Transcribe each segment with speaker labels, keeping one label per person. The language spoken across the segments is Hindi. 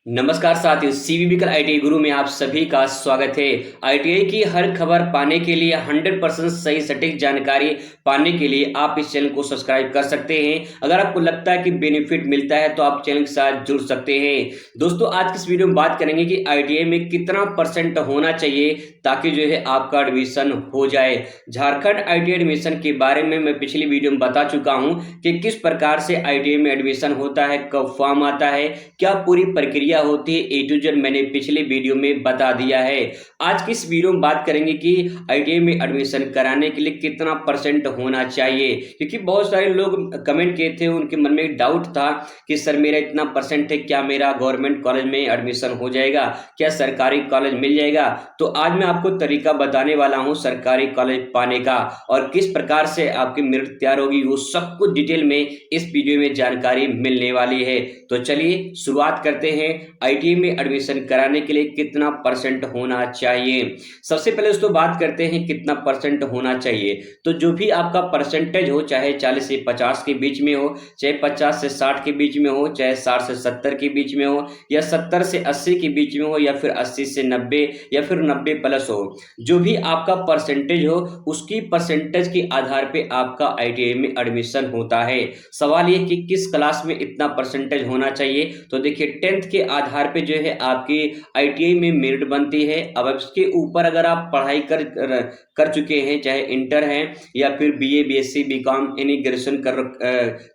Speaker 1: नमस्कार साथियों, सीवीबी आईटीआई गुरु में आप सभी का स्वागत है। आईटीआई की हर खबर पाने के लिए 100% सही सटीक जानकारी पाने के लिए आप इस चैनल को सब्सक्राइब कर सकते हैं। अगर आपको लगता है कि बेनिफिट मिलता है तो आप चैनल के साथ जुड़ सकते हैं। दोस्तों, आज की इस वीडियो में बात करेंगे कि आईटीआई में कितना परसेंट होना चाहिए ताकि जो है आपका एडमिशन हो जाए। झारखंड आईटीआई एडमिशन के बारे में मैं पिछली वीडियो में बता चुका हूं कि किस प्रकार से आईटीआई में एडमिशन होता है, कब फॉर्म आता है, क्या पूरी प्रक्रिया होती है, ए टू जेड मैंने पिछले वीडियो में बता दिया है। आज की इस वीडियो में बात करेंगे कि आईटीआई में एडमिशन कराने के लिए कितना परसेंट होना चाहिए, क्योंकि बहुत सारे लोग कमेंट किए थे, उनके मन में डाउट था कि सर मेरा इतना परसेंट है, क्या मेरा गवर्नमेंट कॉलेज में एडमिशन हो जाएगा, क्या सरकारी कॉलेज मिल जाएगा। तो आज मैं आपको तरीका बताने वाला हूं सरकारी कॉलेज पाने का और किस प्रकार से आपकी मेरिट तैयार होगी, वो सब कुछ डिटेल में इस वीडियो में जानकारी मिलने वाली है। तो चलिए शुरुआत करते हैं। आईटीआई में एडमिशन कराने के लिए कितना परसेंट होना चाहिए। सबसे पहले दोस्तों बात करते हैं कितना परसेंट होना चाहिए। तो जो भी आपका परसेंटेज हो, चाहे 40 से 50 के बीच में हो, चाहे 50 से 60 के बीच में हो, चाहे 60 से 70 के बीच में हो, या 70 से 80 के बीच में हो, या फिर 80 से 90, या फिर 90 प्लस हो, जो भी आपका परसेंटेज हो उसकी परसेंटेज के आधार पे आपका आईटीआई में एडमिशन होता है। सवाल ये कि किस क्लास में इतना परसेंटेज होना चाहिए। तो देखिए 10th के आधार पे जो है आपकी आईटीआई में मेरिट बनती है। अब इसके ऊपर अगर आप पढ़ाई कर चुके हैं, चाहे इंटर हैं या फिर बीए, बीएससी, बीकॉम, यानी ग्रेजुएशन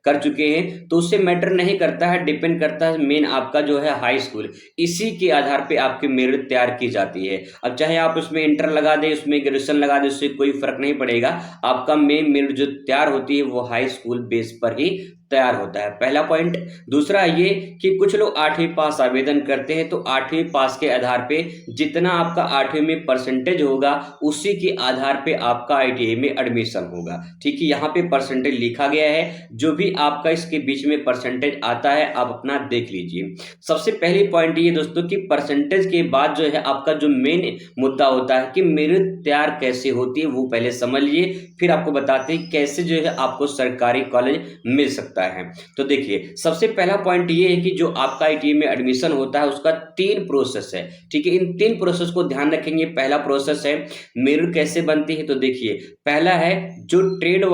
Speaker 1: कर चुके हैं, तो उससे मैटर नहीं करता है, डिपेंड करता है मेन आपका जो है हाई स्कूल, इसी के आधार पे आपकी मेरिट तैयार की जाती है। अब चाहे आप उसमें इंटर लगा दें, उसमें ग्रेजुएशन लगा दें, उससे कोई फर्क नहीं पड़ेगा। आपका मेन मेरिट जो तैयार होती है वो हाई स्कूल बेस पर ही तैयार होता है। पहला पॉइंट। दूसरा ये कि कुछ लोग 8वीं पास आवेदन करते हैं, तो 8वीं पास के आधार पे जितना आपका 8वीं में परसेंटेज होगा उसी के आधार पे आपका आईटीआई में एडमिशन होगा। ठीक है, यहाँ पे परसेंटेज लिखा गया है, जो भी आपका इसके बीच में परसेंटेज आता है आप अपना देख लीजिए। सबसे पहली पॉइंट ये दोस्तों कि परसेंटेज के बाद जो है आपका जो मेन मुद्दा होता है कि मेरिट तैयार कैसे होती है, वो पहले समझ लिए, फिर आपको बताते हैं कैसे जो है आपको सरकारी कॉलेज मिल सकता है। तो देखिए सबसे पहला पॉइंट ये है कि जो आपका आईटीआई में एडमिशन होता है उसका 3 प्रोसेस है। ठीक है, इन 3 प्रोसेस को ध्यान रखेंगे। पहला प्रोसेस है मेरिट कैसे बनती है। तो देखिए पहला है जो ट्रेड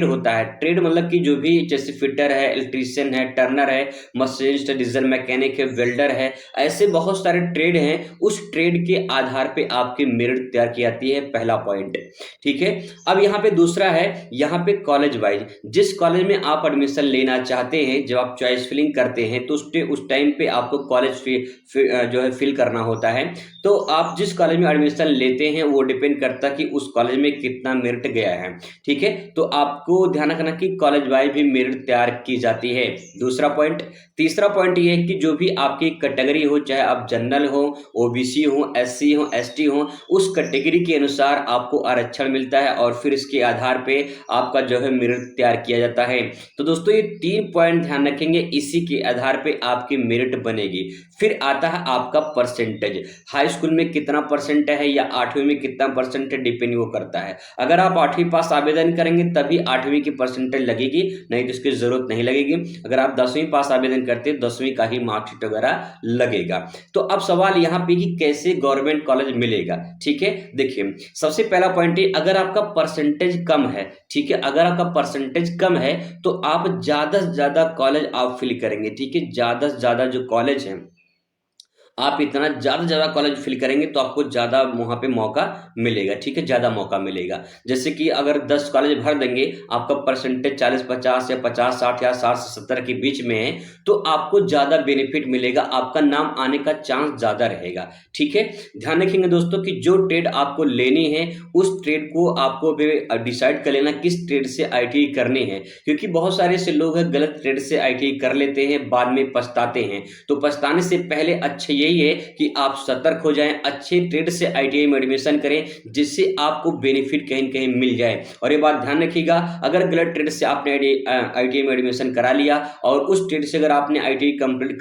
Speaker 1: होता है। ट्रेड मतलब कि जो भी जैसे फिटर है, इलेक्ट्रीशियन है, टर्नर है, मशीनिस्ट, डीजल मैकेनिक है, वेल्डर है, ऐसे बहुत सारे ट्रेड हैं। उस ट्रेड के आधार पे आपकी मेरिट तैयार की जाती है, पहला पॉइंट। ठीक है, अब यहाँ पे दूसरा है, यहाँ पे कॉलेज वाइज जिस कॉलेज में आप एडमिशन लेना चाहते हैं, जब आप चॉइस फिलिंग करते हैं तो उस टाइम पे आपको कॉलेज जो है फिल करना होता है। तो आप जिस कॉलेज में एडमिशन लेते हैं वो डिपेंड करता है कि उस कॉलेज में कितना मेरिट गया है। ठीक है, तो आपको ध्यान रखना कि कॉलेज वाइज भी मेरिट तैयार की जाती है, दूसरा पॉइंट। तीसरा पॉइंट ये है कि जो भी आपकी कैटेगरी हो, चाहे आप जनरल हो, ओबीसी हो, एससी हो, एसटी हो, उस कैटेगरी के अनुसार आपको आरक्षण मिलता है और फिर इसके आधार पे आपका जो है मेरिट तैयार किया जाता है। तो दोस्तों ये 3 पॉइंट ध्यान रखेंगे, इसी के आधार पे आपकी मेरिट बनेगी। फिर आता है आपका परसेंटेज। हाई स्कूल में कितना परसेंट है या 8वीं में कितना परसेंट है, डिपेंड वो करता है। अगर आप 8वीं पास आवेदन करेंगे तभी 8वीं की परसेंटेज लगेगी, नहीं तो इसकी जरूरत नहीं लगेगी। अगर आप 10वीं पास आवेदन करते हैं 10वीं का ही मार्कशीट वगैरह लगेगा। तो अब सवाल यहाँ पे कि कैसे गवर्नमेंट कॉलेज मिलेगा। ठीक है, देखिए सबसे पहला पॉइंट है, अगर आपका परसेंटेज कम है, ठीक है, अगर आपका परसेंटेज कम है तो आप ज्यादा से ज्यादा कॉलेज आप फिल करेंगे। ठीक है, ज्यादा से ज्यादा जो कॉलेज है आप इतना ज्यादा ज्यादा कॉलेज फिल करेंगे तो आपको ज्यादा वहां पे मौका मिलेगा। ठीक है, ज्यादा मौका मिलेगा। जैसे कि अगर 10 कॉलेज भर देंगे, आपका परसेंटेज 40-50 या 50-60 या 60 से 70 के बीच में है, तो आपको ज्यादा बेनिफिट मिलेगा, आपका नाम आने का चांस ज्यादा रहेगा। ठीक है, ध्यान रखेंगे दोस्तों कि जो ट्रेड आपको लेनी है उस ट्रेड को आपको डिसाइड कर लेना किस ट्रेड से आईटीआई करनी है, क्योंकि बहुत सारे ऐसे लोग हैं गलत ट्रेड से आईटीआई कर लेते हैं, बाद में पछताते हैं। तो पछताने से पहले अच्छे ये यही है कि आप सतर्क हो जाएं, अच्छे ट्रेड से आईटीआई में एडमिशन करें जिससे आपको बेनिफिट कहीं न कहीं मिल जाए। और ये बात ध्यान रखिएगा, अगर गलत ट्रेड से आपने आईटीआई में एडमिशन करा लिया और उस ट्रेड से अगर आपने आईटीआई कंप्लीट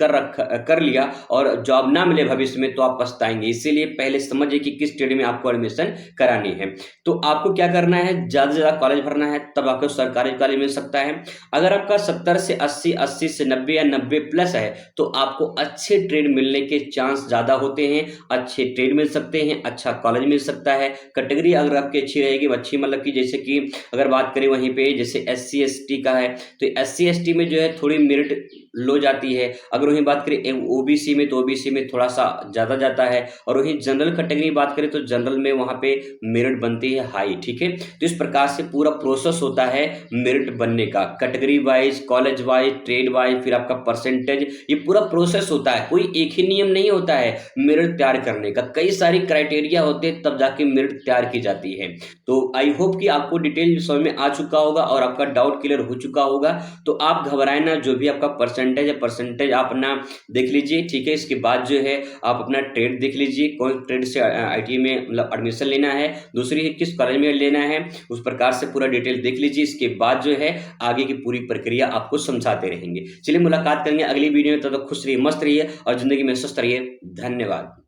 Speaker 1: कर लिया और जॉब ना मिले भविष्य में, तो आप पछताएंगे। इसीलिए पहले समझिए कि किस ट्रेड में आपको एडमिशन करानी है। तो आपको क्या करना है, ज़्यादा से ज़्यादा कॉलेज भरना है, तब आपको सरकारी कॉलेज मिल सकता है। अगर आपका 70 से 80, 80 से 90 या 90 प्लस है, तो आपको अच्छे ट्रेड मिलने के चांस ज़्यादा होते हैं, अच्छे ट्रेड मिल सकते हैं, अच्छा कॉलेज मिल सकता है। कैटेगरी अगर आपकी अच्छी रहेगी, अच्छी मतलब कि जैसे कि अगर बात करें वहीं पे जैसे SC ST का है, तो SC ST में जो है थोड़ी मेरिट लो जाती है। अगर वहीं बात करें ओबीसी में, तो ओबीसी में थोड़ा सा ज़्यादा जाता है। और वहीं जनरल कैटेगरी बात करें तो जनरल में वहाँ पे मेरिट बनती है हाई, ठीक है। तो इस प्रकार से पूरा प्रोसेस होता है मेरिट बनने का, category wise, college wise, trade wise, फिर आपका परसेंटेज, ये पूरा प्रोसेस होता है। कोई एक ही नियम नहीं होता है मेरिट तैयार करने का, कई सारी क्राइटेरिया होते हैं तब जाके मेरिट तैयार की जाती है। तो आई होप कि आपको डिटेल समझ में आ चुका होगा और आपका डाउट क्लियर हो चुका होगा। तो आप घबराए ना, जो भी आपका परसेंटेज आप अपना देख लीजिए, ठीक है। इसके बाद जो है आप अपना ट्रेड देख लीजिए, कौन ट्रेड से आईटीआई में मतलब एडमिशन लेना है, दूसरी है किस कॉलेज में लेना है, उस प्रकार से पूरा डिटेल देख लीजिए। इसके बाद जो है आगे की पूरी प्रक्रिया आपको समझाते रहेंगे। चलिए मुलाकात करेंगे अगली वीडियो में, तब तक खुश रहिए, मस्त रहिए और जिंदगी में स्वस्थ रहिए। धन्यवाद।